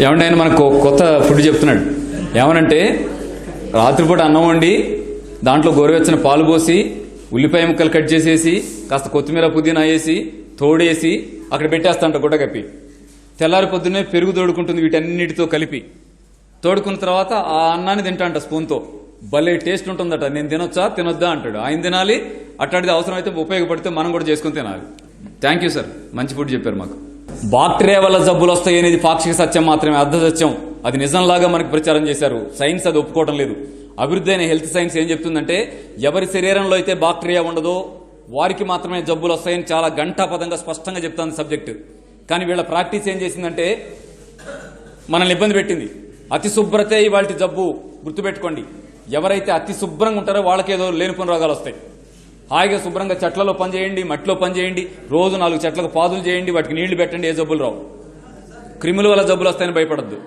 ఏమంటే ఆయన మనకు కొత్త ఫుడ్ చెప్తున్నాడు. ఏమనంటే రాత్రిపూట అన్నం వండి దాంట్లో గోరువెచ్చని పాలు పోసి ఉల్లిపాయ ముక్కలు కట్ చేసేసి కాస్త కొత్తిమీర పుదీనా వేసి తోడేసి అక్కడ పెట్టేస్తాంట గుడ్డ కప్పి. తెల్లారి పొద్దున్నే పెరుగు తోడుకుంటుంది వీటన్నిటితో కలిపి. తోడుకున్న తర్వాత ఆ అన్నాన్ని తింటాంట స్పూన్తో. భలే టేస్ట్ ఉంటుందట. నేను తినొచ్చా తినొద్దా అంటాడు. ఆయన తినాలి, అట్లాంటిది అవసరమైతే ఉపయోగపడితే మనం కూడా చేసుకుని తినాలి. థ్యాంక్ యూ సార్, మంచి ఫుడ్ చెప్పారు మాకు. బాక్టీరియా వల్ల జబ్బులు వస్తాయి అనేది పాక్షిక సత్యం మాత్రమే, అర్ధ సత్యం. అది నిజంలాగా మనకు ప్రచారం చేశారు. సైన్స్ అది ఒప్పుకోవడం లేదు. అభివృద్ధి అయిన హెల్త్ సైన్స్ ఏం చెప్తుందంటే ఎవరి శరీరంలో అయితే బాక్టీరియా ఉండదో వారికి మాత్రమే జబ్బులు వస్తాయని చాలా ఘంటాపదంగా స్పష్టంగా చెప్తుంది సబ్జెక్టు. కానీ వీళ్ళ ప్రాక్టీస్ ఏం చేసిందంటే మనల్ని ఇబ్బంది పెట్టింది. అతి శుభ్రతే ఇవాళ జబ్బు. గుర్తుపెట్టుకోండి, ఎవరైతే అతి శుభ్రంగా ఉంటారో వాళ్ళకేదో లేనిపోని రోగాలు వస్తాయి. హాయిగా శుభ్రంగా చెట్లలో పనిచేయండి, మట్టిలో పనిచేయండి, రోజు 4 చెట్లకు పాదులు చేయండి, వాటికి నీళ్లు పెట్టండి, ఏ జబ్బులు రావు. క్రిముల వల్ల జబ్బులు వస్తాయని భయపడద్దు.